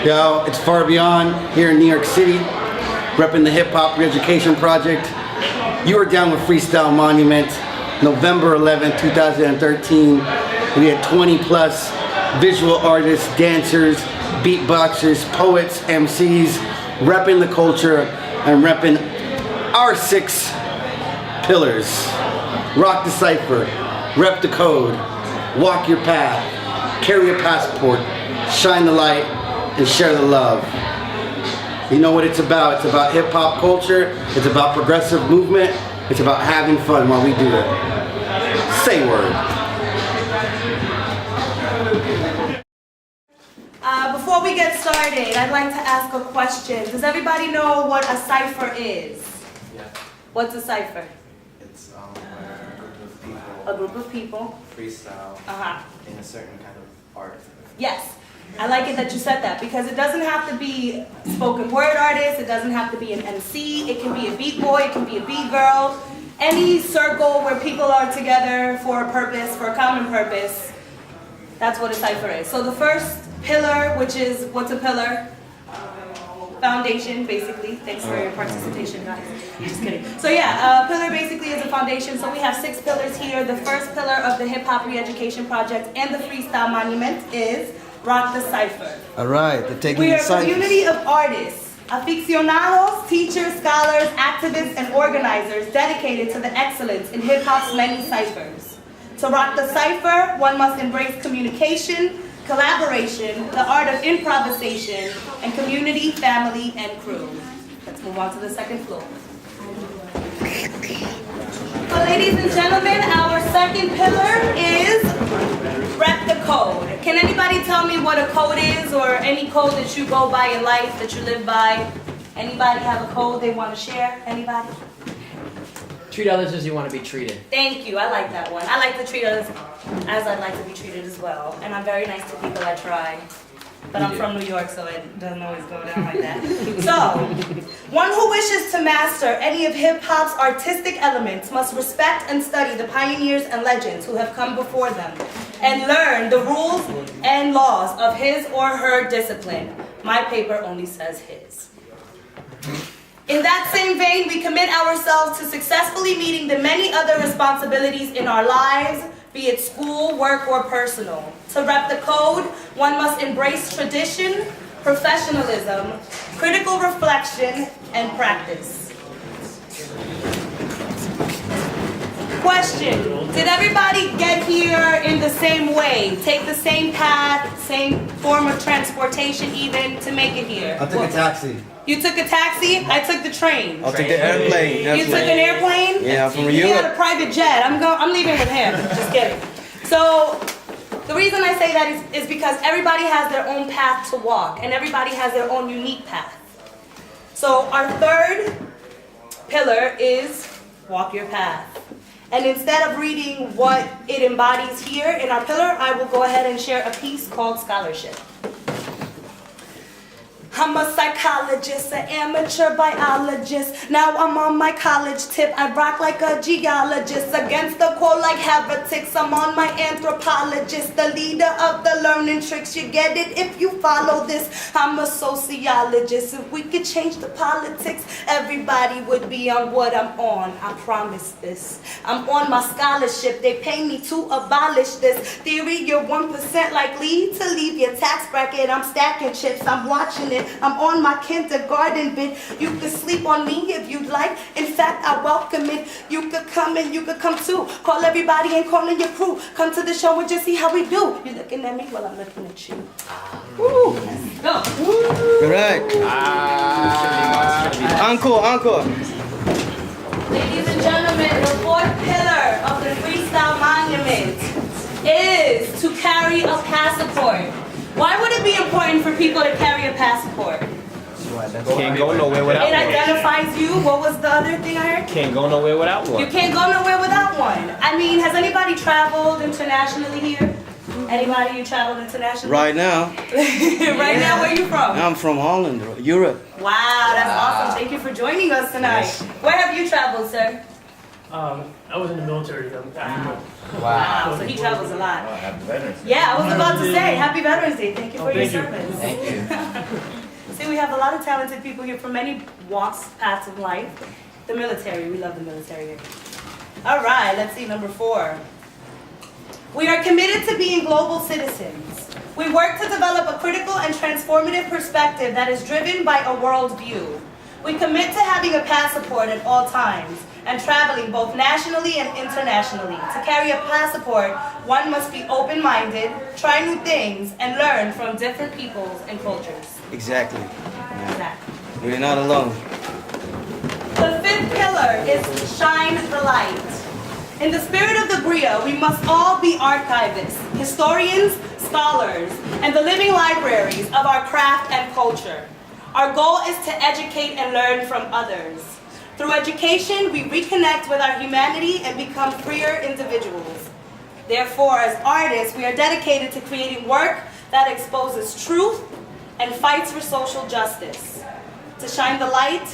Yo, it's Farbeon here in New York City, repping the Hip Hop Re-Education Project. You were down with Freestyle Monument, November 11, 2013. We had 20 plus visual artists, dancers, beatboxers, poets, MCs, repping the culture and repping our 6 pillars. Rock the cipher, rep the code, walk your path, carry a passport, shine the light, and share the love. You know what it's about? It's about hip hop culture, it's about progressive movement, it's about having fun while we do it. Say word. Before we get started, I'd like to ask a question. Does everybody know what a cipher is? Yeah. What's a cipher? It's where A group of people. Freestyle in a certain kind of art. Yes. I like it that you said that because it doesn't have to be spoken word artist, it doesn't have to be an MC, it can be a beat boy, it can be a beat girl. Any circle where people are together for a purpose, for a common purpose, that's what a cipher is. So the first pillar, which is, what's a pillar? Foundation, basically. Thanks for your participation, guys. Just kidding. So yeah, a pillar basically is a foundation. So we have 6 pillars here. The first pillar of the Hip Hop Re-Education Project and the Freestyle Monument is Rock the Cipher. All right, they're taking We the are a ciphers. community of artists, aficionados, teachers, scholars, activists, and organizers dedicated to the excellence in hip-hop's many ciphers. To rock the cipher, one must embrace communication, collaboration, the art of improvisation, and community, family, and crew. Let's move on to the second floor. So ladies and gentlemen, our second pillar is rep the code. Can anybody tell me what a code is, or any code that you go by in life, that you live by? Anybody have a code they want to share? Anybody? Treat others as you want to be treated. Thank you, I like that one. I like to treat others as I'd like to be treated as well. And I'm very nice to people, I try. But I'm from New York, so it doesn't always go down like that. So, one who wishes to master any of hip-hop's artistic elements must respect and study the pioneers and legends who have come before them, and learn the rules and laws of his or her discipline. My paper only says his. In that same vein, we commit ourselves to successfully meeting the many other responsibilities in our lives, be it school, work, or personal. To rep the code, one must embrace tradition, professionalism, critical reflection, and practice. Question, did everybody get here in the same way? Take the same path, same form of transportation even to make it here? I took a taxi. You took a taxi? I took the train. I'll take the airplane. You took an airplane? Yeah, from He Europe. had a private jet. I'm leaving with him. Just kidding. So the reason I say that is because everybody has their own path to walk, and everybody has their own unique path. So our third pillar is walk your path. And instead of reading what it embodies here in our pillar, I will go ahead and share a piece called Scholarship. I'm a psychologist, an amateur biologist. Now I'm on my college tip. I rock like a geologist. Against the quote like heretics. I'm on my anthropologist. The leader of the learning tricks. You get it if you follow this. I'm a sociologist. If we could change the politics, everybody would be on what I'm on. I promise this. I'm on my scholarship. They pay me to abolish this theory. You're 1% likely to leave your tax bracket. I'm stacking chips. I'm watching it. I'm on my kindergarten bit. You could sleep on me if you'd like. In fact, I welcome it. You could come and you could come too. Call everybody and call in your crew. Come to the show and just see how we do. You're looking at me while I'm looking at you. Woo! Let's go. Correct. Encore. Ladies and gentlemen, the fourth pillar of the Freestyle Monument is to carry a passport. Why would it be important for people to carry a passport? Can't go nowhere without It one. identifies you. What was the other thing I heard? Can't go nowhere without You one. can't go nowhere without one. I mean, has anybody traveled internationally here? Anybody you traveled internationally? Right now, Right now, where you from? I'm from Holland, Europe. Wow, that's awesome. Thank you for joining us tonight. Yes. Where have you traveled, sir? I was in the military. Wow, so he travels a lot. Yeah, I was about to say, Happy Veterans Day. Thank you for your service. Thank you. See, we have a lot of talented people here from many walks, paths of life. The military, we love the military here. All right, let's see, number 4. We are committed to being global citizens. We work to develop a critical and transformative perspective that is driven by a worldview. We commit to having a passport at all times and traveling both nationally and internationally. To carry a passport, one must be open-minded, try new things, and learn from different peoples and cultures. Exactly. Exactly. We're not alone. The 5th pillar is shine the light. In the spirit of the Bria, we must all be archivists, historians, scholars, and the living libraries of our craft and culture. Our goal is to educate and learn from others. Through education, we reconnect with our humanity and become freer individuals. Therefore, as artists, we are dedicated to creating work that exposes truth and fights for social justice. To shine the light,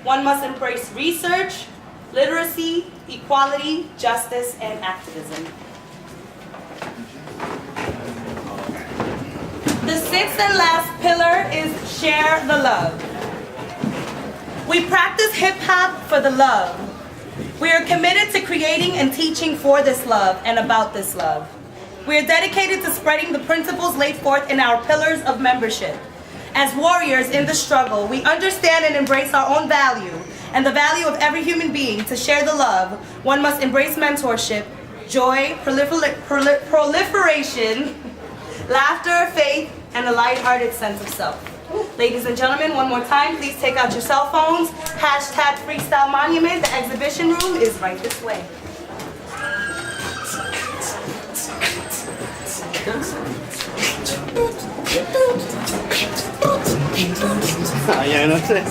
one must embrace research, literacy, equality, justice, and activism. The 6th and last pillar is share the love. We practice hip-hop for the love. We are committed to creating and teaching for this love and about this love. We are dedicated to spreading the principles laid forth in our pillars of membership. As warriors in the struggle, we understand and embrace our own value and the value of every human being. To share the love, one must embrace mentorship, joy, proliferation, laughter, faith, and a lighthearted sense of self. Ladies and gentlemen, one more time, please take out your cell phones. Hashtag Freestyle Monument. The exhibition room is right this way. Yeah, no sé.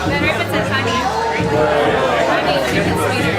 Better if it's a honey. Honey, chicken sweeter.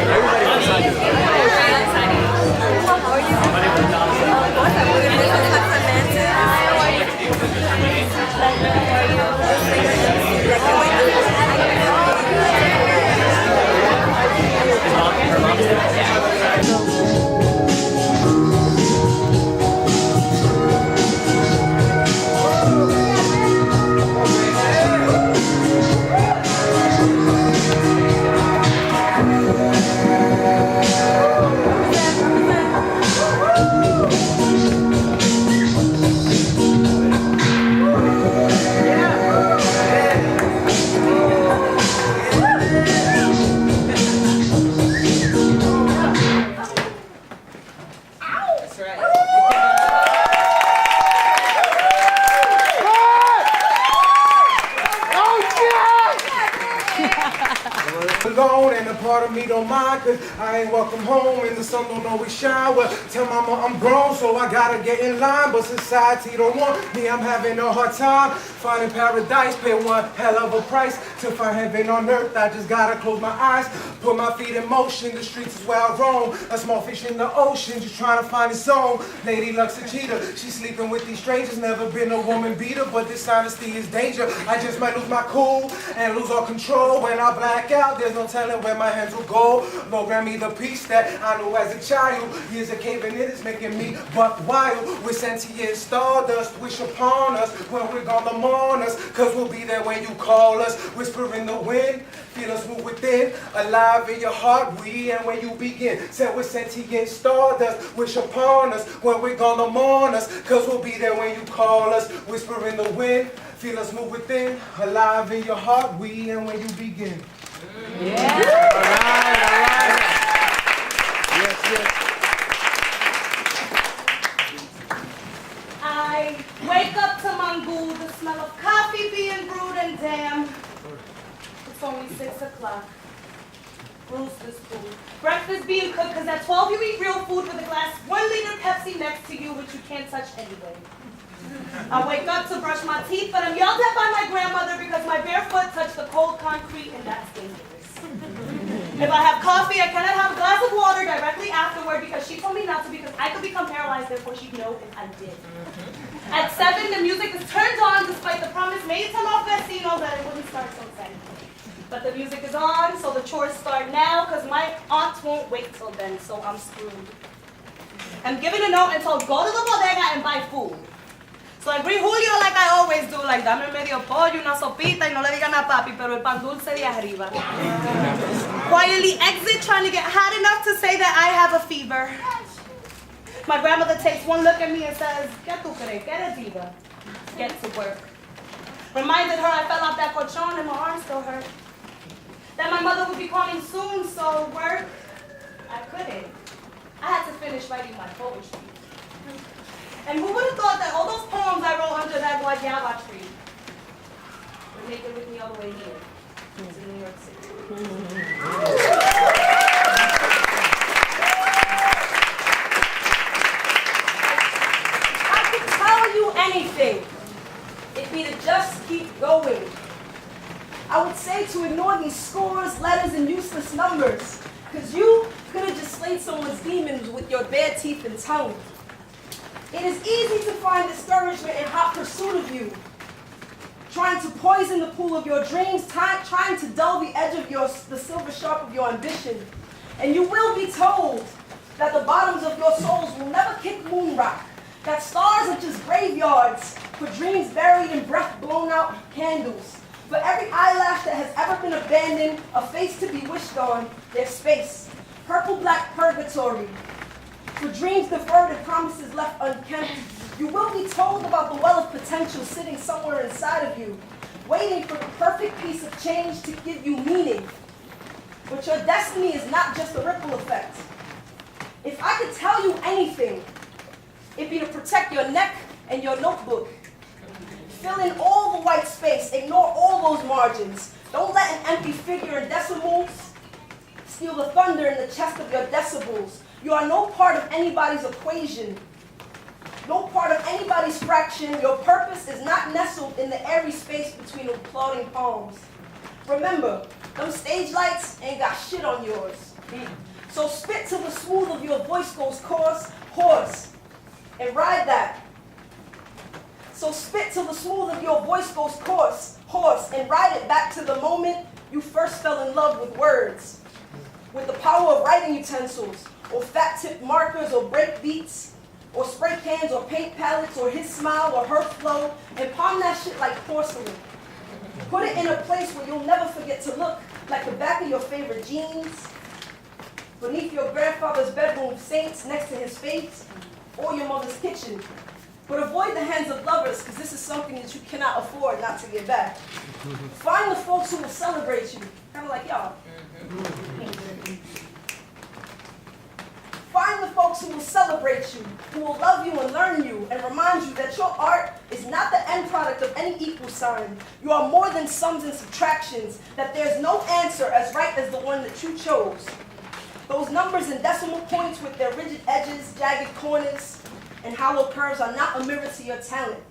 Alone, and a part of me don't mind, cause I ain't welcome home and the sun don't always shine. Well, tell mama I'm grown, so I gotta get in line, but society don't want me. I'm having a hard time finding paradise, pay one hell of a price to find heaven on earth. I just gotta close my eyes, put my feet in motion. The streets is where I roam, a small fish in the ocean, just trying to find his own. Lady Luck's a cheater, she's sleeping with these strangers. Never been a woman beater, but dishonesty is danger. I just might lose my cool and lose all control. When I black out, there's no telling where my hands will go. Lord, grant me the peace that I knew as a child. Years of caving in is making me buck wild. With sentient stardust, wish upon us when we're gonna mourn us. Cause we'll be there when you call us. Whisper in the wind, feel us move within. Alive in your heart, we and when you begin. Said with sentient stardust, wish upon us when we're gonna mourn us. Cause we'll be there when you call us. Whisper in the wind, feel us move within. Alive in your heart, we and when you begin. Yeah. All right. Yes, yes. I wake up to Mangoo, the smell of coffee being brewed, and damn, it's only 6 o'clock. Rooster's food. Breakfast being cooked, because at 12 you eat real food with a glass 1 liter Pepsi next to you, which you can't touch anyway. I wake up to brush my teeth, but I'm yelled at by my grandmother because my bare foot touched the cold concrete, and that's dangerous. If I have coffee, I cannot have a glass of water directly afterward because she told me not to because I could become paralyzed, therefore she'd know, and I did. At 7, the music is turned on despite the promise made to los vecinos that it wouldn't start till 10. But the music is on, so the chores start now because my aunt won't wait till then, so I'm screwed. I'm given a note and told, go to the bodega and buy food. So I greet Julio like I always do, like dame medio pollo, una sopita, y no le digan a papi, pero el pan dulce de arriba. Quietly exit, trying to get hot enough to say that I have a fever. My grandmother takes one look at me and says, ¿Qué tú crees? ¿Qué eres diva? Get to work. Reminded her I fell off that colchón and my arm still hurt. That my mother would be calling soon, so work, I couldn't. I had to finish writing my poetry. And who would have thought that all those poems I wrote under that guayaba tree would make it with me all the way here to New York City. I could tell you anything. It'd be to just keep going. I would say to ignore these scores, letters, and useless numbers, because you could have just slayed someone's demons with your bare teeth and tongue. It is easy to find discouragement in hot pursuit of you, trying to poison the pool of your dreams, trying to dull the edge of the silver sharp of your ambition. And you will be told that the bottoms of your souls will never kick moon rock, that stars are just graveyards for dreams buried in breath blown out candles. For every eyelash that has ever been abandoned, a face to be wished on, there's space. Purple-black purgatory. For dreams deferred and promises left unkempt, you will be told about the well of potential sitting somewhere inside of you, waiting for the perfect piece of change to give you meaning. But your destiny is not just a ripple effect. If I could tell you anything, it'd be to protect your neck and your notebook. Fill in all the white space, ignore all those margins. Don't let an empty figure in decimals steal the thunder in the chest of your decibels. You are no part of anybody's equation, no part of anybody's fraction. Your purpose is not nestled in the airy space between applauding palms. Remember, them stage lights ain't got shit on yours. So spit till the smooth of your voice goes hoarse, and ride that. So spit till the smooth of your voice goes hoarse, and ride it back to the moment you first fell in love with words, with the power of writing utensils, or fat-tipped markers, or break beats, or spray cans, or paint palettes, or his smile, or her flow, and palm that shit like porcelain. Put it in a place where you'll never forget to look, like the back of your favorite jeans, beneath your grandfather's bedroom saints next to his face, or your mother's kitchen. But avoid the hands of lovers, because this is something that you cannot afford not to get back. Find the folks who will celebrate you, kind of like y'all. Find the folks who will celebrate you, who will love you and learn you, and remind you that your art is not the end product of any equal sign. You are more than sums and subtractions, that there's no answer as right as the one that you chose. Those numbers and decimal points with their rigid edges, jagged corners, and hollow curves are not a mirror to your talent.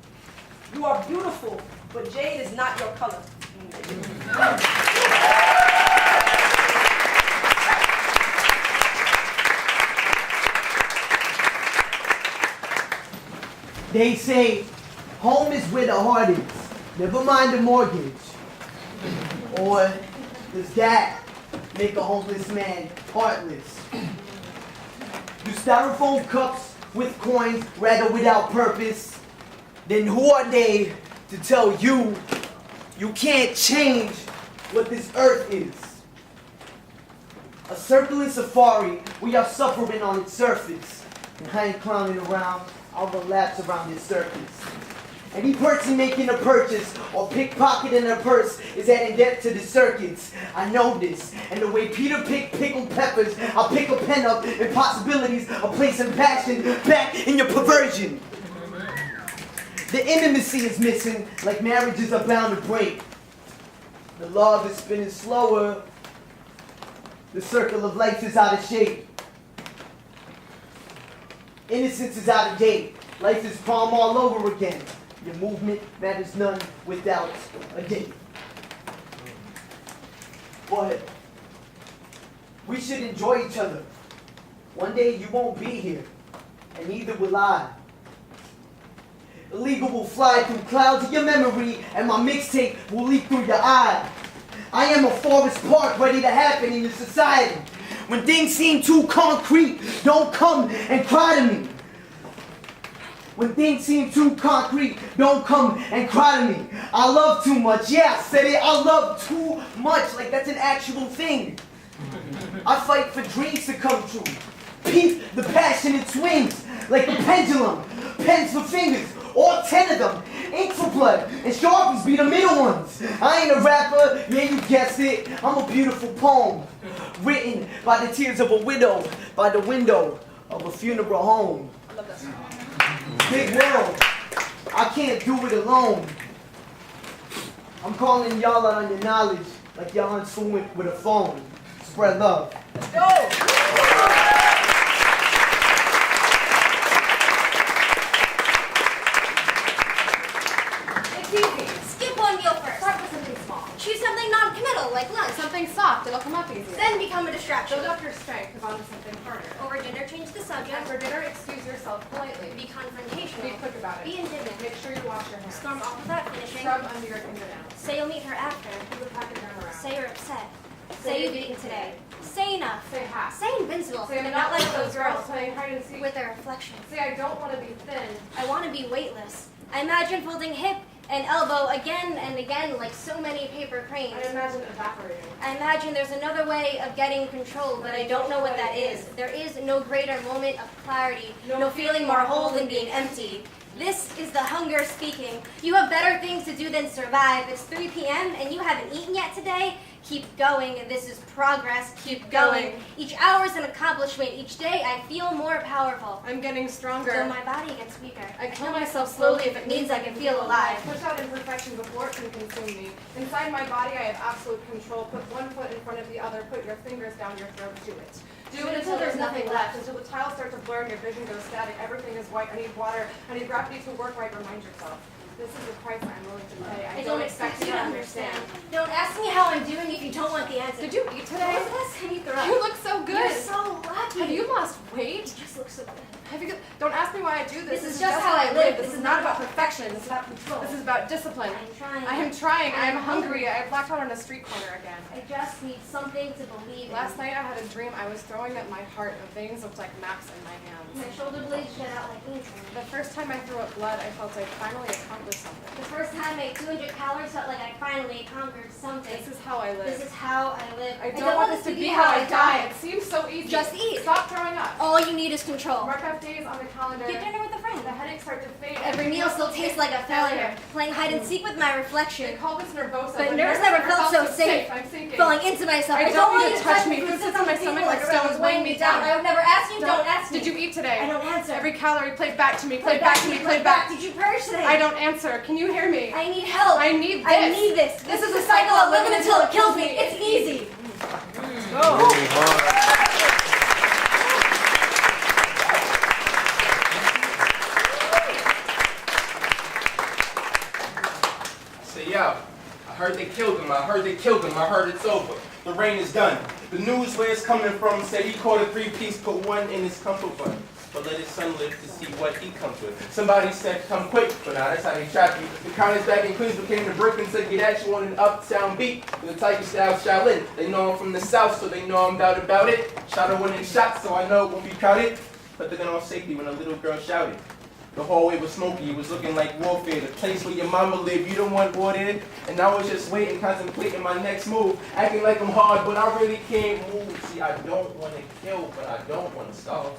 You are beautiful, but jade is not your color. They say home is where the heart is. Never mind the mortgage. Or does that make a homeless man heartless? Do styrofoam cups with coins rather without purpose? Then who are they to tell you you can't change what this earth is? A circular safari, we are suffering on its surface. And I ain't clowning around, all the laps around this circus. Any person making a purchase or pickpocketing a purse is adding debt to the circuits. I know this. And the way Peter picked pickled peppers, I'll pick a pen up and possibilities of placing passion back in your perversion. The intimacy is missing, like marriages are bound to break. The love is spinning slower. The circle of life is out of shape. Innocence is out of date. Life is prom all over again. Your movement matters none without a date. But we should enjoy each other. One day you won't be here, and neither will I. Illegal will fly through clouds of your memory, and my mixtape will leak through your eye. I am a forest park ready to happen in your society. When things seem too concrete, don't come and cry to me. When things seem too concrete, don't come and cry to me. I love too much. Yeah, I said it. I love too much. Like that's an actual thing. I fight for dreams to come true. Peep the passionate swings like a pendulum. Pens for fingers, all 10 of them. Ink for blood, and Sharpies be the middle ones. I ain't a rapper, yeah, you guessed it. I'm a beautiful poem, written by the tears of a widow, by the window of a funeral home. I love that song. Big world, I can't do it alone. I'm calling y'all out on your knowledge, like y'all on fluent with a phone. Spread love. Let's go! Easy. Skip one meal first. Start with something small. Choose something non-committal, like lunch. Something soft, it'll come up easier. Then become a distraction. Build up your strength, move on to something harder. Over dinner, change the subject. After dinner, excuse yourself politely. Be confrontational. Be quick about it. Be indignant. Make sure you wash your hands. Storm off without finishing. Scrub under your fingernails. Say you'll meet her after. Move the packet down around. Say you're upset. Say you've eaten today. Say enough. Say half. Say invincible. Say I'm and not like those girls playing hide and seek with their reflections. Say I don't want to be thin. I want to be weightless. I imagine folding hip and elbow again and again like so many paper cranes. I imagine evaporating. I imagine there's another way of getting control, but I don't know what that is. There is no greater moment of clarity, no feeling more whole than being empty. This is the hunger speaking. You have better things to do than survive. It's 3 p.m. and you haven't eaten yet today. Keep going. This is progress. Keep going. Each hour is an accomplishment. Each day I feel more powerful. I'm getting stronger. Though my body gets weaker. I kill myself slowly if it means I can feel alive. Push out imperfection before it can consume me. Inside my body I have absolute control. Put one foot in front of the other. Put your fingers down your throat. Do it. Do it until there's nothing left. Until the tiles start to blur and your vision goes static. Everything is white. I need water. I need gravity to work right. Remind yourself. This is the price I'm willing to pay. I don't expect you to understand. Don't ask me how I'm doing if you don't want the answer. Did you eat today? What was the last time you threw up? You look so good. You're so lucky. Have you lost weight? You just look so good. Don't ask me why I do this. This is just how I live. This is not about perfection. This is about control. This is about discipline. I'm trying. I am trying. I am hungry. I blacked out on a street corner again. I just need something to believe in. Last night I had a dream. I was throwing at my heart. The veins looked like maps in my hands. My shoulder blades shed out like ink. The first time I threw up blood, I felt I finally accomplished something. The first time I ate 200 calories felt like I finally conquered something. This is how I live. This is how I live. I don't want this to be how I die. It seems so easy. Just eat. Stop throwing up. All you need is control. Mark off days on the calendar. Get dinner with a friend. The headaches start to fade. Every meal still tastes like a failure. Playing hide and seek with my reflection. They call this nervosa. But nerves never felt so safe. I'm sinking. Falling into myself. I don't want you to touch me. Food Food sits on my stomach like stones weighing me down. I would never ask you. Don't ask me. Did you eat today? I don't answer. Every calorie played back to me. Played back to me. Played back. Did you purge today? I don't answer. Can you hear me? I need help. I need this. I need this. This is a cycle I'll live in until it kills me. It's easy. Say, yo, I heard they killed him. I heard they killed him. I heard it's over. The rain is done. The news where it's coming from said he caught a 3-piece, put one in his comfort bun. But let his son live to see what he comes with. Somebody said, come quick, but now that's how they trap you. The counters back in Queens became the brick and said, get at you on an uptown beat. The Tiger style Shaolin. They know I'm from the south, so they know I'm about it. Shot a winning shot, so I know it won't be crowded. Put the gun on safety when a little girl shouted. The hallway was smoky, it was looking like warfare. The place where your mama lived, you don't want water in. And I was just waiting, contemplating my next move. Acting like I'm hard, but I really can't move. See, I don't want to kill, but I don't want to starve.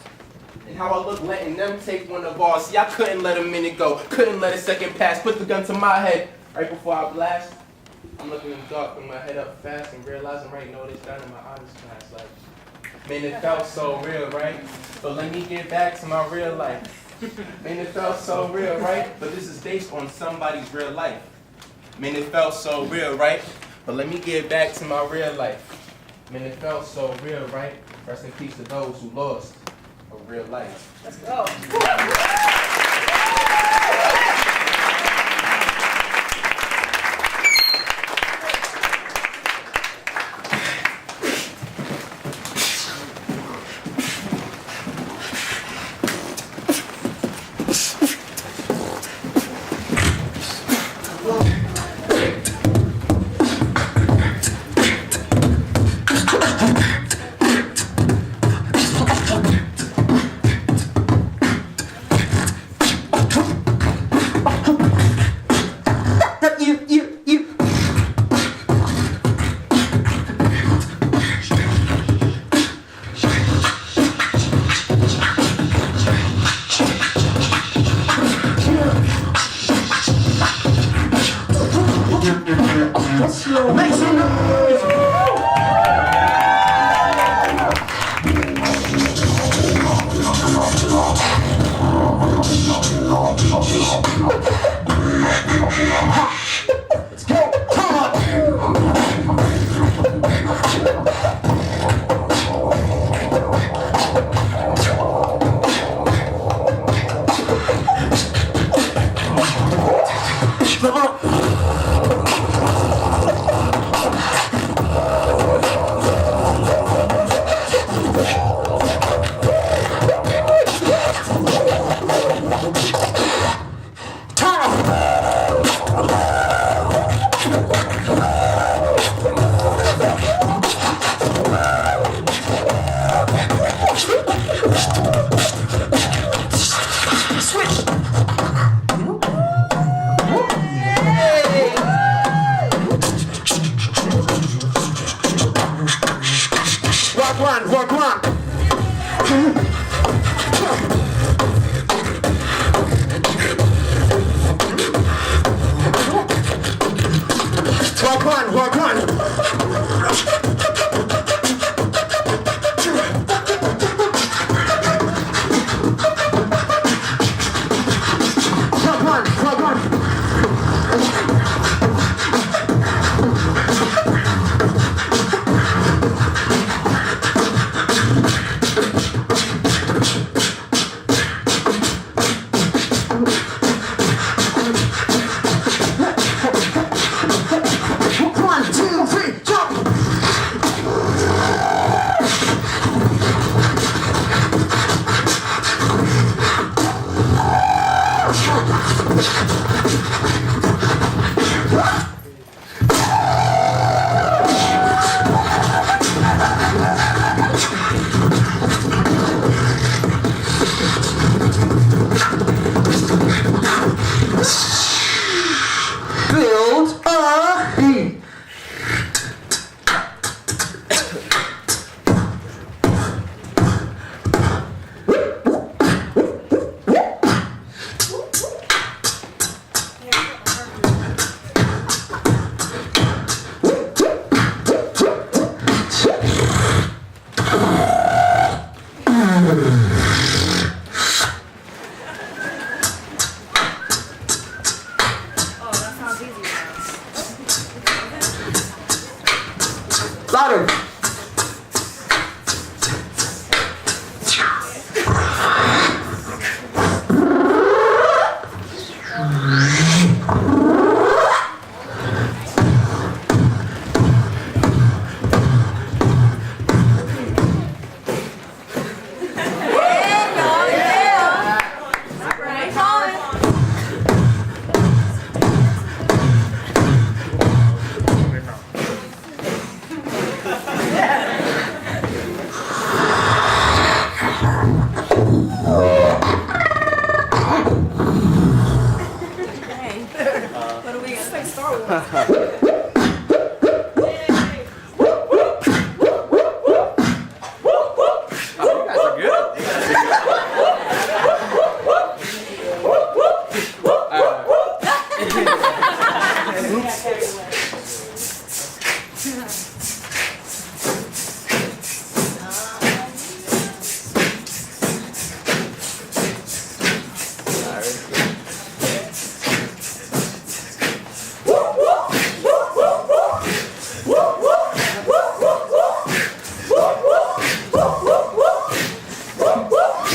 And how I look letting them take one of ours. See, I couldn't let a minute go, couldn't let a second pass. Put the gun to my head right before I blast. I'm looking in the dark, putting my head up fast and realizing right now it's down in my honest class. Like, man, it felt so real, right? But let me get back to my real life. Man, it felt so real, right? But this is based on somebody's real life. Man, it felt so real, right? But let me get back to my real life. Man, it felt so real, right? Rest in peace to those who lost a real life. Let's go. Let's go. Come on. Walk one. Walk one. Build a beat. Louder.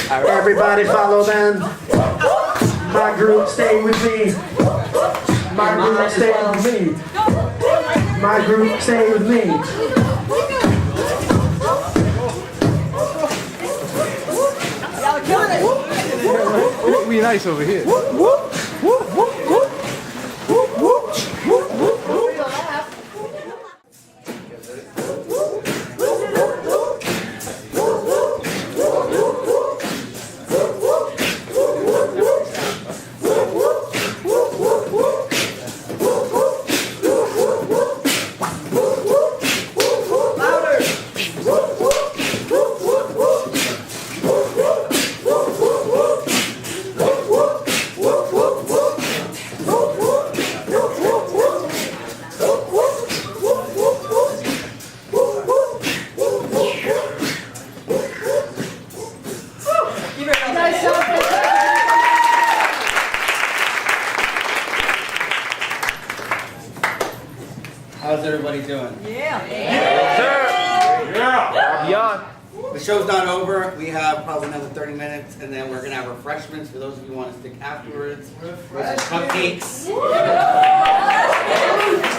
Everybody follow them. My group stay with me. My group stay with me. My group stay with me. Y'all killing it. We nice over here. How's everybody doing? Yeah. Beyond. The show's not over. We have probably another 30 minutes, and then we're gonna have refreshments for those of you who want to stick afterwards. There's some cupcakes.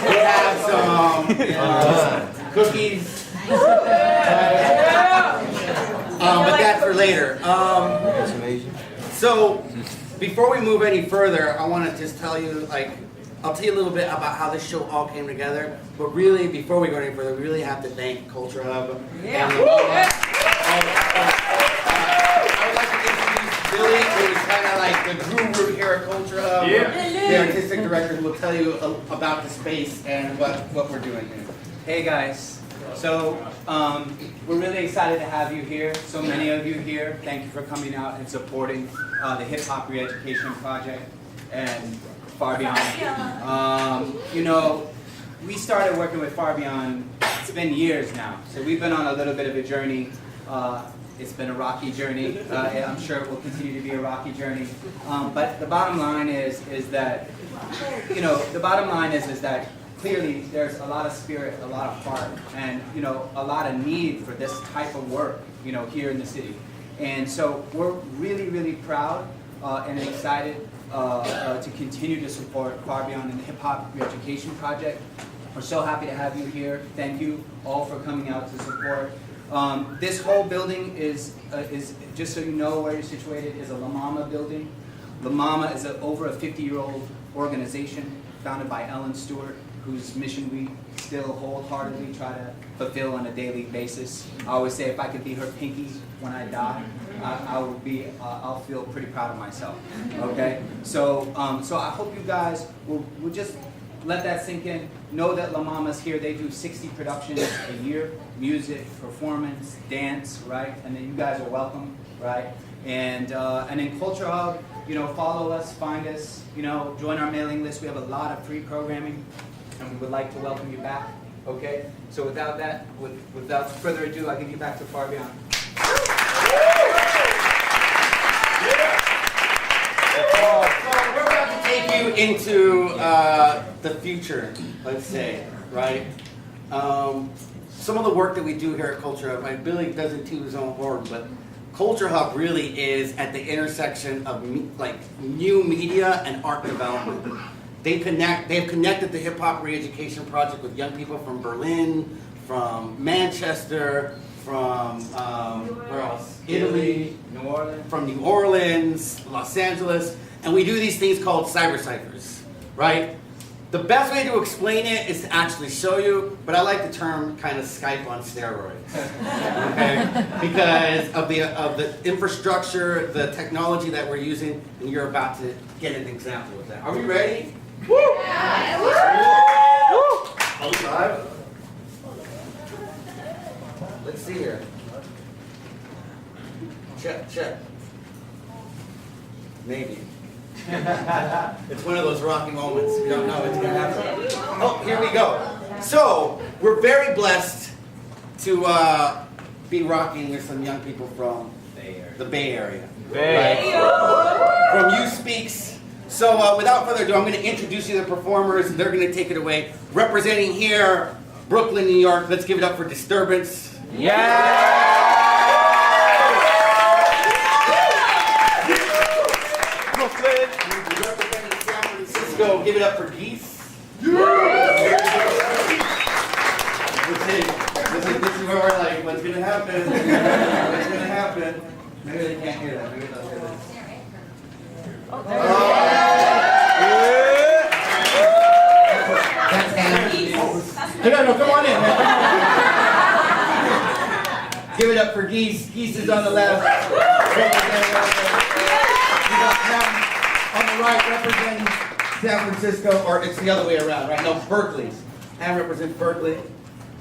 We have some cookies. But that's for later. So before we move any further, I want to just tell you, I'll tell you a little bit about how this show all came together. But really, before we go any further, we really have to thank CultureHub. I would like to introduce Billy, who is kind of like the guru here at CultureHub. The artistic director who will tell you about the space and what we're doing here. Hey guys, so we're really excited to have you here, so many of you here. Thank you for coming out and supporting the Hip Hop Re-Education Project and Farbeon. You know, we started working with Farbeon, it's been years now, so we've been on a little bit of a journey. It's been a rocky journey. I'm sure it will continue to be a rocky journey. But the bottom line is that, you know, that clearly there's a lot of spirit, a lot of heart, and, you know, a lot of need for this type of work, you know, here in the city. And so we're really, really proud and excited to continue to support Farbeon and the Hip Hop Re-Education Project. We're so happy to have you here. Thank you all for coming out to support. This whole building is just so you know where you're situated, is a La Mama building. La Mama is over a 50-year-old organization founded by Ellen Stewart, whose mission we still wholeheartedly try to fulfill on a daily basis. I always say if I could be her pinky when I die, I'll feel pretty proud of myself. Okay, so I hope you guys will just let that sink in. Know that La Mama's here. They do 60 productions a year, music, performance, dance, right? And then you guys are welcome, right? And in CultureHub, you know, follow us, find us, you know, join our mailing list. We have a lot of free programming, and we would like to welcome you back. Okay? So without further ado, I give you back to Farbeon. So we're about to take you into the future, let's say, right? Some of the work that we do here at CultureHub, right? Billy doesn't toot his own horn, but CultureHub really is at the intersection of new media and art development. They have connected the Hip Hop Re-Education Project with young people from Berlin, from Manchester, from where else? Italy, from New Orleans, Los Angeles, and we do these things called Cyber Cyphers, right? The best way to explain it is to actually show you, but I like the term kind of Skype on steroids, okay? Because of the infrastructure, the technology that we're using, and you're about to get an example of that. Are we ready? Woo! Yeah. Woo! Live. Let's see here. Check. Maybe. It's one of those rocky moments. You don't know what's going to happen. Oh, here we go. So, we're very blessed to be rocking with some young people from the Bay Area. Right? From Youth Speaks. So, without further ado, I'm going to introduce you to the performers. They're going to take it away. Representing here, Brooklyn, New York. Let's give it up for Disturbance. Yeah! Representing San Francisco, give it up for Geese. Yeah! This is where we're like, what's gonna happen? What's gonna happen? Maybe they can't hear that. Maybe they'll hear this. That's Hannah Geese. No, come on in, man. Give it up for Geese. Geese is on the left. On the right, representing San Francisco, or it's the other way around, right? No, Berkeley. I represent Berkeley.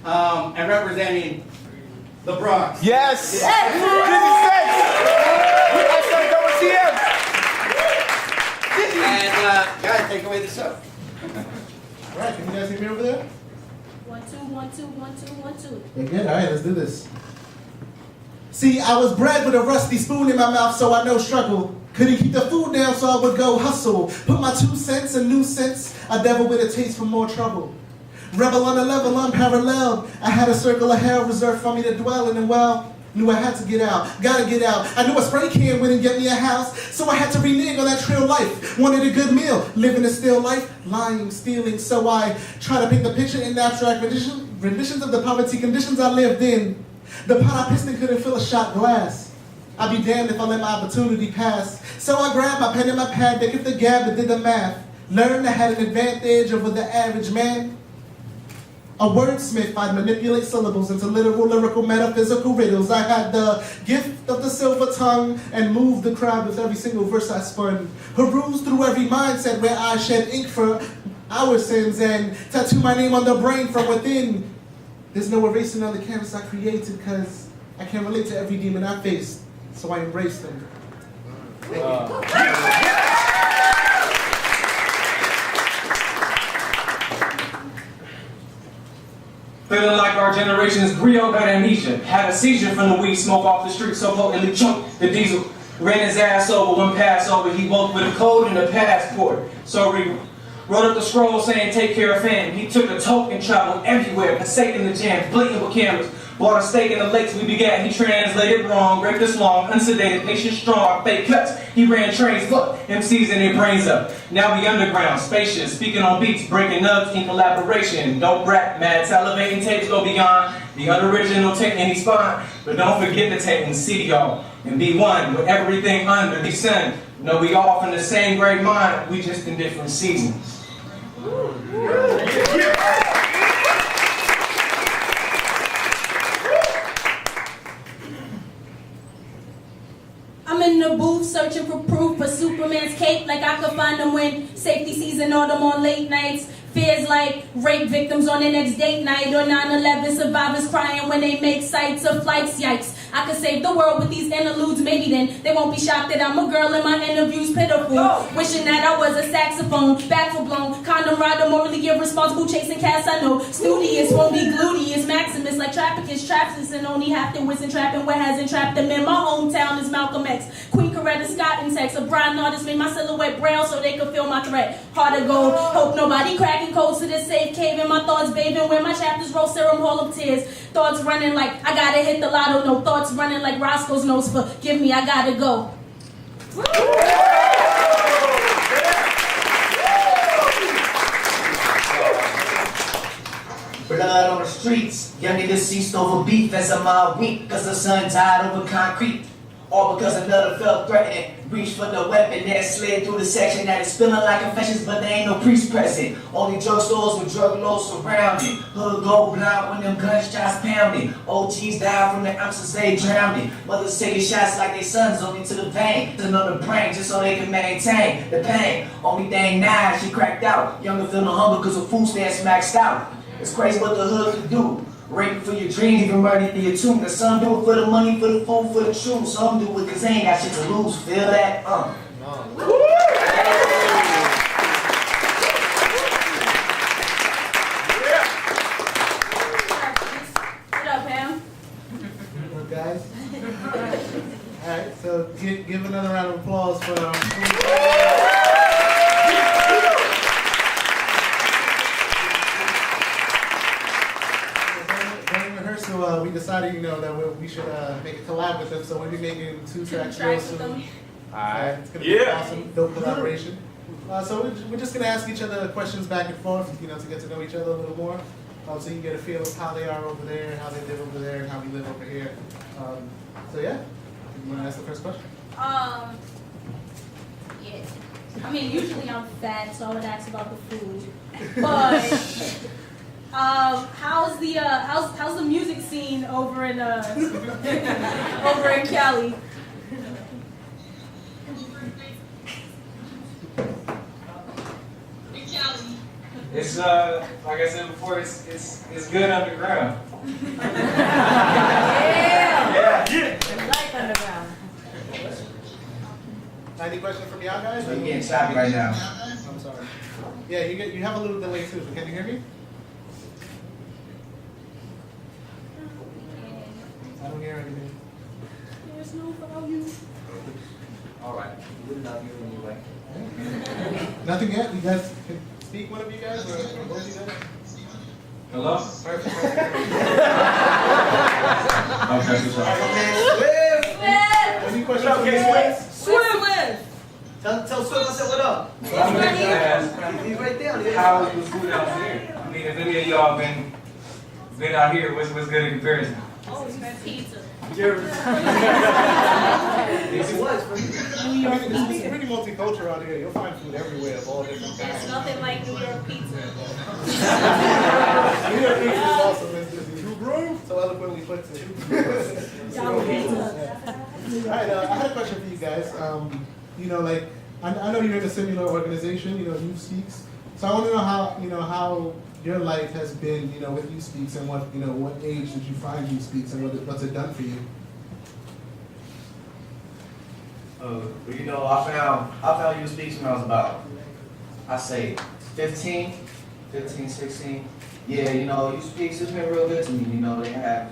And representing the Bronx. Yes! Yes. And guys, take away the show. All right, can you guys hear me over there? 1 2 1 2 1 2 1 2. Yeah, good. All right, let's do this. See, I was bred with a rusty spoon in my mouth, so I know struggle. Couldn't keep the food down, so I would go hustle. Put my 2 cents in new sense, a devil with a taste for more trouble. Rebel on a level, unparalleled. I had a circle of hell reserved for me to dwell in, and well, knew I had to get out, gotta get out. I knew a spray can wouldn't get me a house, so I had to renege on that trail life. Wanted a good meal, living a still life, lying, stealing. So I try to paint the picture in abstract renditions of the poverty conditions I lived in. The pot I pissed in couldn't fill a shot glass. I'd be damned if I let my opportunity pass. So I grabbed my pen and my pad, they kicked the gab and did the math. Learned I had an advantage over the average man. A wordsmith, I'd manipulate syllables into literal, lyrical, metaphysical riddles. I had the gift of the silver tongue and moved the crowd with every single verse I spun. Perused through every mindset where I shed ink for our sins and tattoo my name on the brain from within. There's no erasing on the canvas I created because I can't relate to every demon I faced, so I embraced them. Thank you. Feeling like our generation's griot got amnesia. Had a seizure from the weed smoke off the street, so potently choked the diesel. Ran his ass over when passed over. He woke with a code and a passport. So we wrote up the scroll saying take care of fam. He took a toke and traveled everywhere, forsaking the jams, blatant with cameras. Bought a steak in the lakes we began. He translated wrong, raped us long, unsedated, patient strong, fake cuts. He ran trains, look, MCs and their brains up. Now we underground, spacious, speaking on beats, breaking nugs in collaboration. Don't rap, mad, salivating tapes go beyond the unoriginal take any spot. But don't forget to take in CDO and be one with everything under the sun. No, we all from the same great mind, we just in different seasons. I'm in the booth searching for proof for Superman's cape, like I could find them when safety season autumn on late nights. Fears like rape victims on the next date night, or 9/11 survivors crying when they make sights of flights. Yikes, I could save the world with these interludes. Maybe then they won't be shocked that I'm a girl and my interview's pitiful. Wishing that I was a saxophone, back for blown, condom rider, morally irresponsible, chasing cats I know. Studious won't be gluteus maximus, like traffickers, traps us and only have to whistle trapping what hasn't trapped them in. My hometown is Malcolm X, Queen Coretta Scott and Tex. A Brian artist made my silhouette brown so they could feel my threat. Heart of gold, hope nobody cracking codes to this safe cave in my thoughts bathing where my chapters roll serum hall of tears. Thoughts running like I gotta hit the lotto, no thoughts running like Roscoe's nose. Forgive me, I gotta go. Blood on the streets, young niggas ceased over beef as a mile weak, cause the sun died over concrete. All because another felt threatening, reached for the weapon that slid through the section that is spilling like confessions, but there ain't no priest present. Only drugstores with drug lords surrounding. Hood go blind when them gunshots pounding. OGs die from the ounces they drowning. Mothers taking shots like their sons only to the vein, to know the brain just so they can maintain the pain. Only thing now, she cracked out. Younger feeling hunger cause her food stamps maxed out. It's crazy what the hood can do. Raping for your dreams, even murder for your tomb. Now some do it for the money, for the food, for the truth. Some do it cause they ain't got shit to lose. Feel that? What up, Pam? What up, guys? Alright, so give another round of applause for we decided, that we should make a collab with them, so we'll be making 2 tracks real soon. Alright. It's going to be an awesome, dope collaboration. So we're just going to ask each other questions back and forth, to get to know each other a little more, so you can get a feel of how they are over there, how they live over there, and how we live over here. So yeah, you want to ask the first question? Yeah. I mean, usually I'm fat, so I would ask about the food. But how's the music scene over in over in Cali? It's like I said before, it's good underground. Yeah. Like underground. Any questions from y'all guys? You're getting choppy right now. I'm sorry. Yeah, you have a little delay too, but can you hear me? I don't hear anything. All right. We love you anyway. Nothing yet? You guys can speak, one of you guys, or both of you guys? Hello? Perfect. Okay, so Any questions for these guys? Swift! Tell Swift I said what up. I'm gonna just ask, He's right there. how was the food out here? I mean, if any of y'all been out here, what's good in comparison? Oh, it's got pizza. It was. It's pretty multicultural out here. You'll find food everywhere of all different kinds. It's nothing like New York pizza. New York pizza is awesome. It's so eloquently put to you. Alright, I had a question for you guys. You know, like, I know you're in a similar organization, you know, Youth Speaks. So I want to know how your life has been, you know, with Youth Speaks, and what age did you find Youth Speaks, and what's it done for you? You know, I found Youth Speaks when I was about, I say, 15, 16. Yeah, you know, Youth Speaks has been real good to me. You know, they have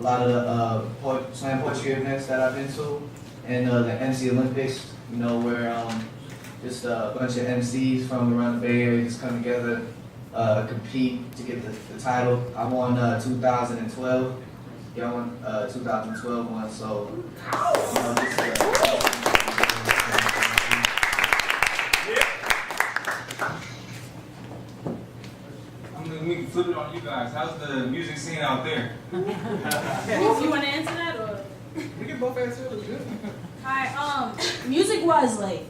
a lot of the slam poetry events that I've been to, and the MC Olympics, you know, where just a bunch of MCs from around the Bay Area just come together, compete to get the title. I won 2012. Yeah, I won 2012 one, so, you know, just, We can flip it on you guys. How's the music scene out there? You want to answer that or? We can both answer it. Good. Hi, music-wise, like,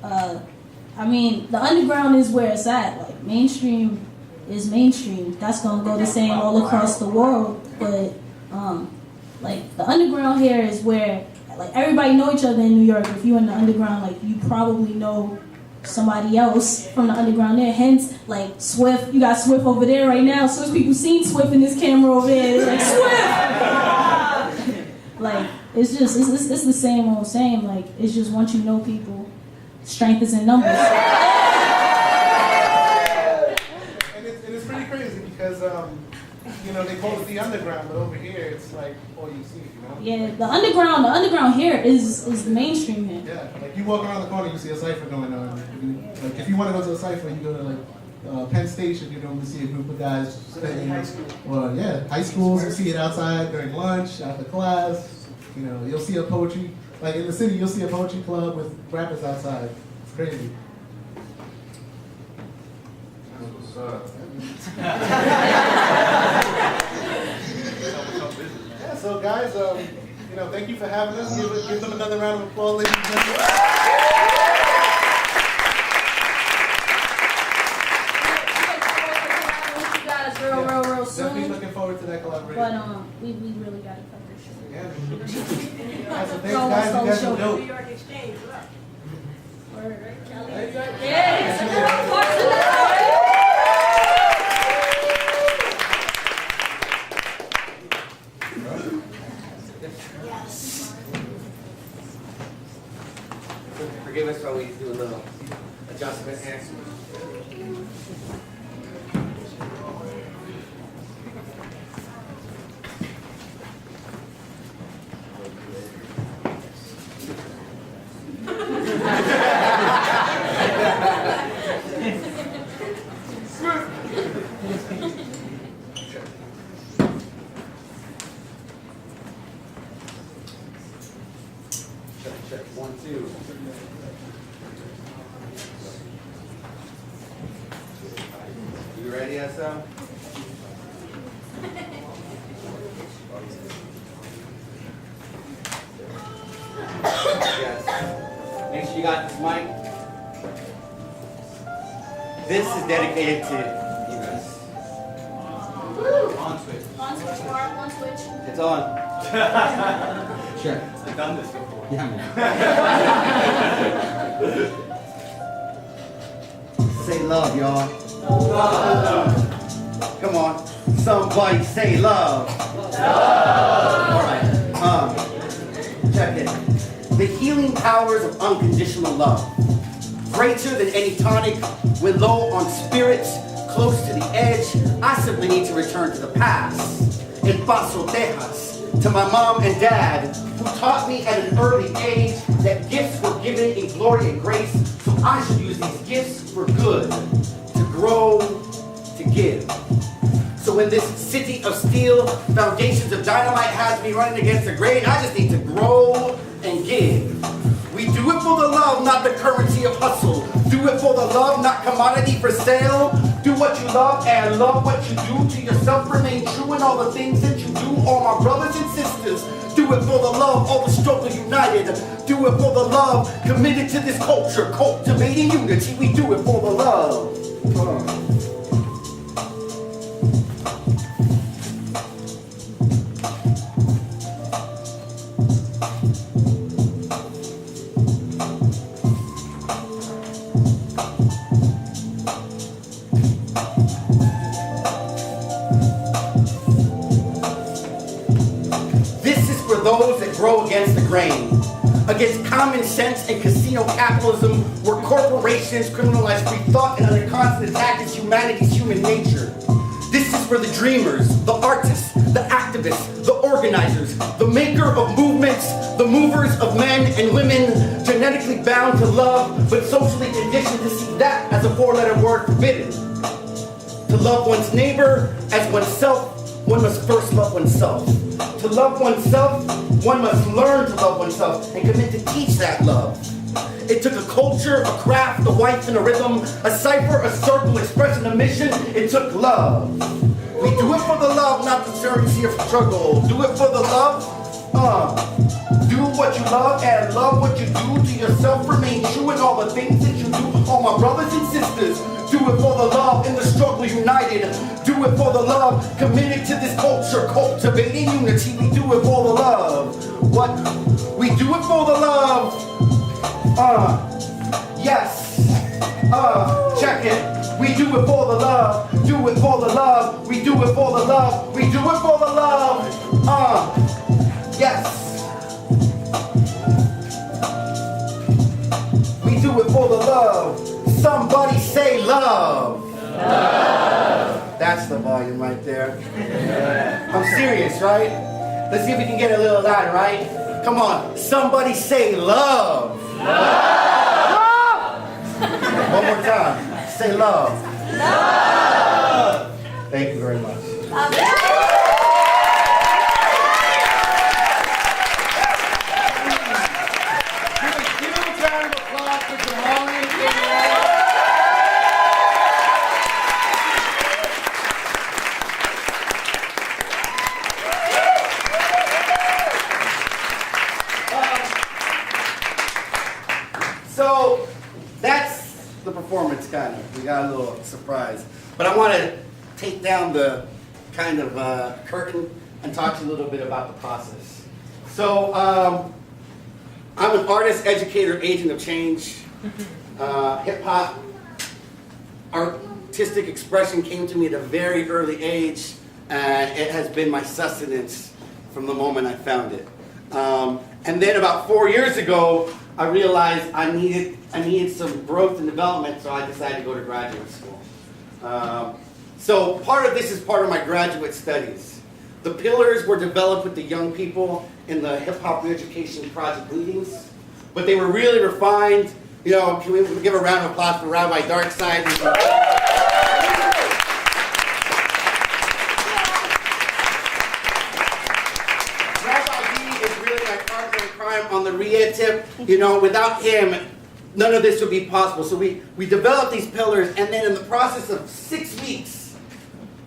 I mean, the underground is where it's at. Like, mainstream is mainstream. That's gonna go the same all across the world. But, like, the underground here is where, like, everybody know each other in New York. If you're in the underground, like, you probably know somebody else from the underground there. Hence, like, Swift, you got Swift over there right now. Swift people seen Swift in this camera over there. It's like, Swift! Like, it's just, it's the same old same. Like, it's just once you know people, strength is in numbers. And it's pretty crazy because, you know, they call it the underground, but over here it's like all you see, you know? Yeah, the underground here is mainstream here. Yeah, like you walk around the corner, you see a Cipher going on. Like if you want to go to a Cipher, you go to like Penn Station, you normally see a group of guys spending, well, yeah, high schools, you see it outside during lunch, after class. You know, you'll see a poetry, like in the city, you'll see a poetry club with rappers outside. It's crazy. That's what's up. Yeah, so guys, you know, thank you for having us. Give them another round of applause, ladies and gentlemen. Real soon. Definitely looking forward to that collaboration. But we really got it covered. Yeah. So thanks, guys. You guys are dope. New York Exchange. Word, right, Kelly? Forgive us while we do a little adjustment here. Check, 1, 2. You ready, SM? Yes. Make sure you got this mic. This is dedicated to you guys. On Twitch. On Twitch, Mark, on Twitch. It's on. Sure. I've done this before. Yeah, man. Say love, y'all. Love. Come on. Somebody say love. Love. All right. Check it. The healing powers of unconditional love. Greater than any tonic. When low on spirits, close to the edge, I simply need to return to the past. En Paso, Texas. to my mom and dad, who taught me at an early age that gifts were given in glory and grace, so I should use these gifts for good, to grow, to give. So in this city of steel, foundations of dynamite has me running against the grain, I just need to grow and give. We do it for the love, not the currency of hustle. Do it for the love, not commodity for sale. Do what you love and love what you do. To yourself remain true in all the things that you do. All my brothers and sisters, do it for the love, all the struggle united. Do it for the love, committed to this culture, cultivating unity. We do it for the love. Those that grow against the grain, against common sense and casino capitalism, where corporations criminalize free thought and under constant attack is humanity's human nature. This is for the dreamers, the artists, the activists, the organizers, the maker of movements, the movers of men and women, genetically bound to love, but socially conditioned to see that as a four-letter word forbidden. To love one's neighbor as oneself, one must first love oneself. To love oneself, one must learn to love oneself and commit to teach that love. It took a culture, a craft, a wife and a rhythm, a cipher, a circle, expressing a mission. It took love. We do it for the love, not the certainty of struggle. Do it for the love. Do what you love and love what you do. To yourself remain true in all the things that you do. All my brothers and sisters, do it for the love in the struggle united. Do it for the love, committed to this culture, cultivating unity. We do it for the love. What? We do it for the love. Yes. Check it. We do it for the love. Do it for the love. We do it for the love. We do it for the love. Yes. We do it for the love. Somebody say love. Love. That's the volume right there. I'm serious, right? Let's see if we can get a little louder, right? Come on. Somebody say love. Love. One more time. Say love. Love. Thank you very much. So that's the performance, kind of. We got a little surprise. But I want to take down the kind of curtain and talk to you a little bit about the process. So I'm an artist, educator, agent of change. Hip-hop, artistic expression came to me at a very early age, and it has been my sustenance from the moment I found it. And then about 4 years ago, I realized I needed some growth and development, so I decided to go to graduate school. So part of this is part of my graduate studies. The pillars were developed with the young people in the hip-hop re-education project meetings, but they were really refined. You know, can we give a round of applause for Rabbi Darkside? On the re-ed tip, you know, without him, none of this would be possible. So we developed these pillars, and then in the process of 6 weeks,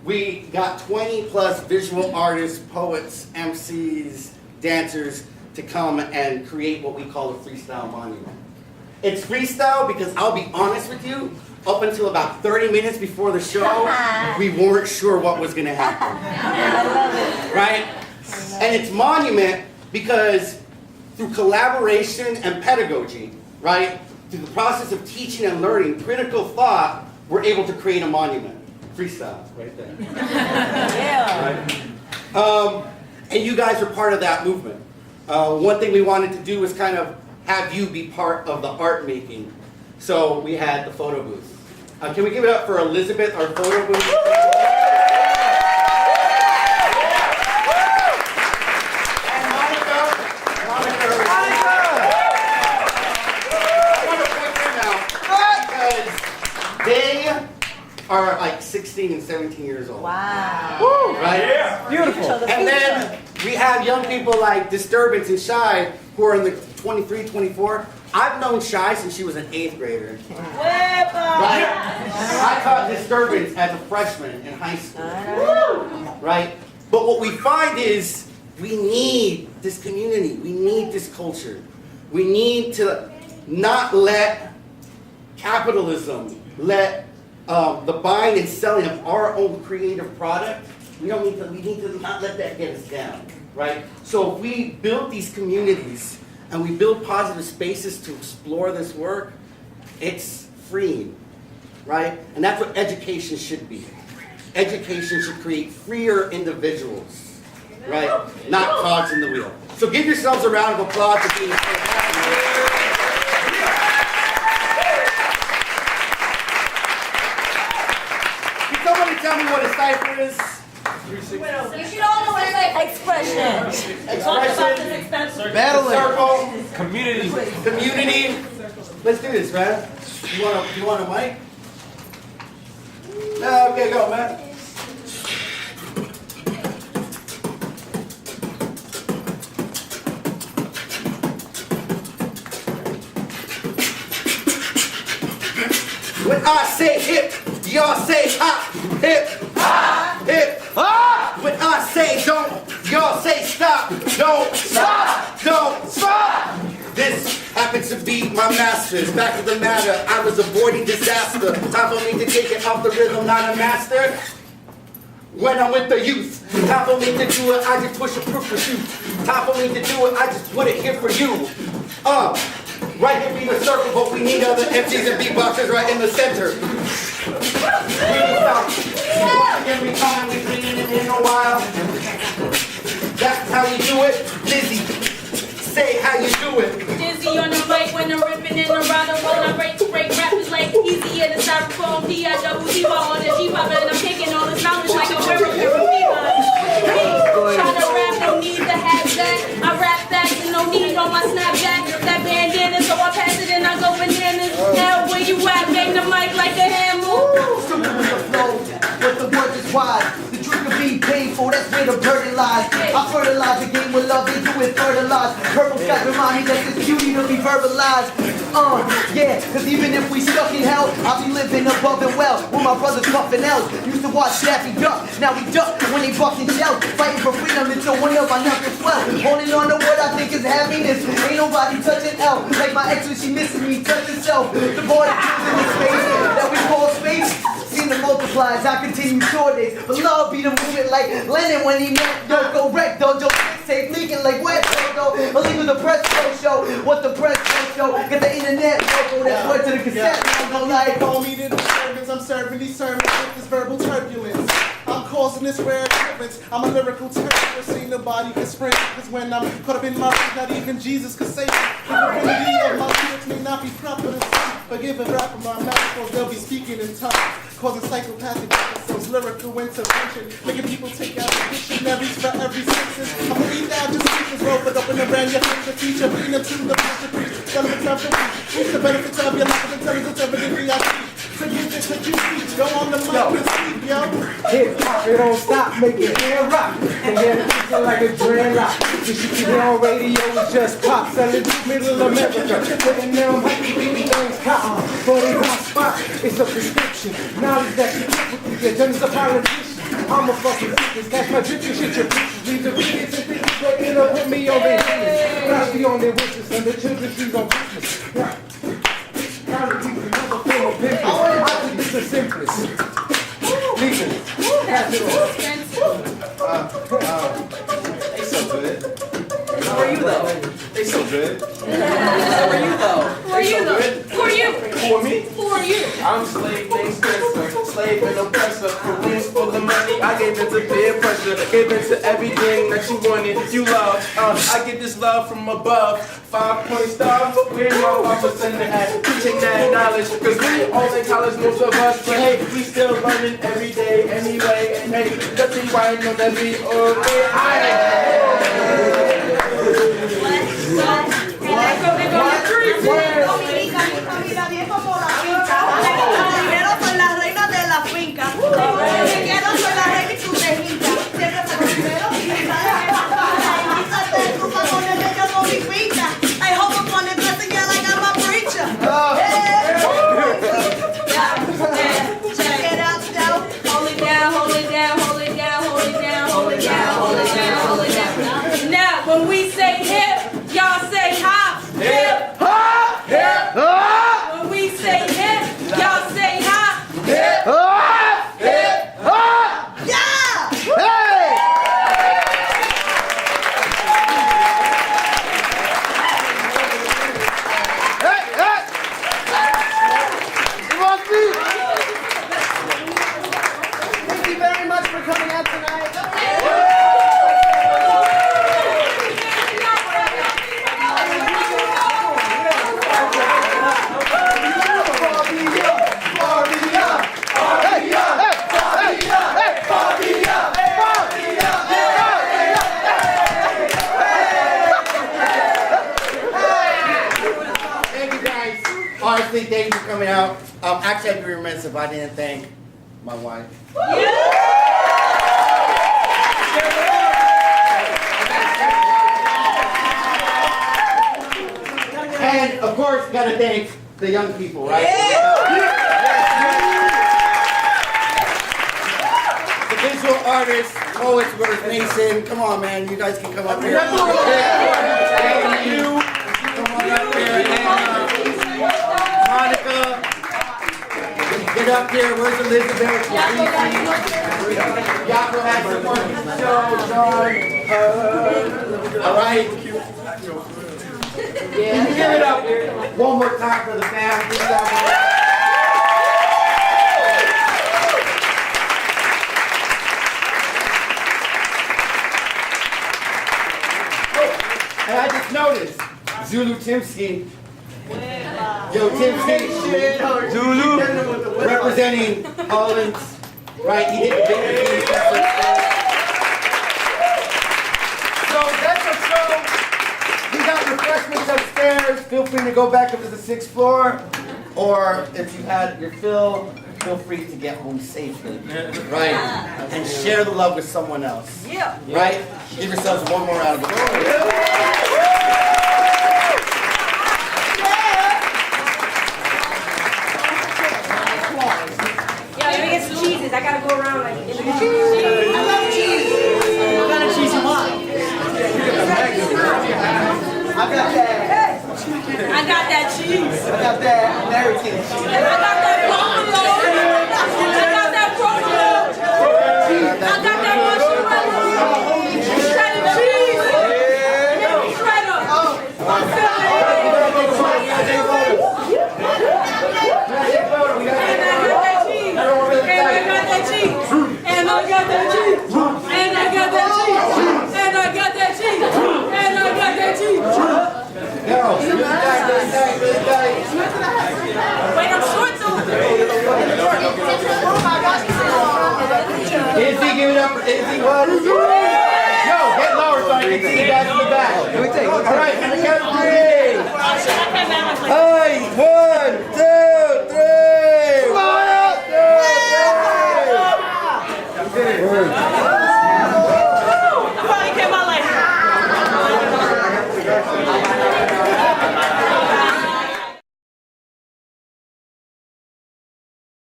we got 20 plus visual artists, poets, MCs, dancers to come and create what we call a freestyle monument. It's freestyle because I'll be honest with you, up until about 30 minutes before the show, we weren't sure what was going to happen. Right? And it's monument because through collaboration and pedagogy, right, through the process of teaching and learning, critical thought, we're able to create a monument. Freestyle, right there. Yeah. Right? And you guys are part of that movement. One thing we wanted to do was kind of have you be part of the art making. So we had the photo booth. Can we give it up for Elizabeth, our photo booth? are like 16 and 17 years old. Wow. Woo, right? Yeah. Beautiful. And then we have young people like Disturbance and Shy who are in the 23, 24. I've known Shy since she was an 8th grader. Right? I taught Disturbance as a freshman in high school. Right? But what we find is we need this community. We need this culture. We need to not let capitalism, let the buying and selling of our own creative product, we need to not let that get us down, right? So if we build these communities and we build positive spaces to explore this work, it's freeing, right? And that's what education should be. Education should create freer individuals, right? Not cogs in the wheel. So give yourselves a round of applause for being so happy. Somebody tell me what a cipher is? You should all know what a cipher is. Expression. Battling. Circle. Community. Let's do this, man. You want a mic? No, okay, go, man. When I say hip, y'all say hop, hip, hop, hip, hop. When I say don't, y'all say stop, don't stop, don't stop. This happens to be my master's. Back to the matter, I was avoiding disaster. Time for me to take it off the rhythm, not a master. When I'm with the youth, time for me to do it, I just push a proof for you. Time for me to do it, I just put it here for you. Right here be the circle, but we need other MCs and beatboxers right in the center. Every time we bring it in a while. That's how we do it. Dizzy, say how you do it. Dizzy on the mic when I'm ripping in the rattle. When I break rappers like easy in the styrofoam. D-I-double-T on the G-pop and I'm taking all this knowledge like a river. Try to rap, no need to have that. I rap fast and no need on my Snapchat. That bandana, so I pass it and I go bananas. Now where you at? Bang the mic like a hammer. Stupid with the flow, but the word is wise. The truth can be painful, that's where the burden lies. I fertilize the game with love, they do it fertilize. Purple skies remind me that this beauty to be verbalized. Yeah, cause even if we stuck in hell, I'll be living above and well. With my brothers puffin' L's. Used to watch Daffy Duck, now we duck when they bucking shells. Fighting for freedom until one of our knuckles swell. Holding on to what I think is happiness. Ain't nobody touching L. Like my ex when she missing me, touch herself. The border kills in this space that we call space. Seen the multiply as I continue short days. But love be the movement like Lennon when he met go wreck dojo. Safe leaking like wet dojo. But leave the press show. What the press show. Get the internet logo that's word to the cassette. I'm gonna lie. Call me to the servants. I'm serving these sermons with this verbal turbulence. I'm causing this rare occurrence. I'm a lyrical terrorist. Ain't nobody can sprint. Cause when I'm caught up in my life, not even Jesus could save me. The divinity of my lyrics may not be proper to see. Forgive and rap from my mouth, cause they'll be speaking in tongues. Causing psychopathic episodes, lyrical intervention. Making people take out the dictionaries for every sentence. I'm 3,000 speakers rolled up in the brand. Your favorite teacher, bring them to the master priest. Tell them it's not for me. Reach the benefits of your life of intelligence, evident VIP. So you think that you see, go on the mic and speak, yo. Hip hop, it don't stop, make it hair rock. And then it's like a dreadlock. The shit you hear on radio is just pop. Selling to middle America. Putting them hype, baby things cotton. But it's hot spot, it's a prescription. Knowledge that you get with you, done as a politician. I'm a fucking fitness, catch my drip, you shit your bitches. Leave the kids and think you breaking up with me on their business. Not be on their wishes, and the children's trees on Christmas. Right. Another form of pimping. I think this is simplest. Listen, pass it on. They so good. How are you though? They so good. How are you though? Who are you though? Who are you? Who are me? Who are you? I'm slave named Spencer, slave and oppressor. Careers full of money, I gave into peer pressure. Gave into everything that you wanted, you love. I get this love from above. 5-point star, but we're not 5% at teaching that knowledge. Cause we all in college, most of us, but hey, we still learning every day anyway. And hey, that's why I know that we all Primero son las reinas de la swing. honestly, thank you for coming out. Actually, I'd be remiss if I didn't thank my wife. And of course, gotta thank the young people, right? The visual artists, poets, Rivers Mason. Come on, man, you guys can come up here. Thank you. Come on up here. Monica, get up here. Where's Elizabeth? Yaakov has support the show, John. All right. Yeah, give it up here. One more time for the band. And I just noticed, Zulu Timsky. Yo, Timsky. Zulu. Representing Holland. Right, he did the big thing. So that's our show. We got refreshments upstairs. Feel free to go back up to the 6th floor. Or if you had your fill, feel free to get home safely. Right? And share the love with someone else. Yeah. Right? Give yourselves one more round of applause. Yeah, let me get some cheeses. I gotta go around like cheese. I love cheese. What kind of cheese you want? I got that cheese. I got that American cheese. I got that provolone. I got that provolone. I got that mozzarella. Shredded cheese. Shredder. And I got that cheese. And I got that cheese. And I got that cheese. And I got that cheese. Wait, I'm short though. Izzy, give it up for Izzy. What? Yo, get lower so I can see you guys in the back. All right, and the count of 3. Hey,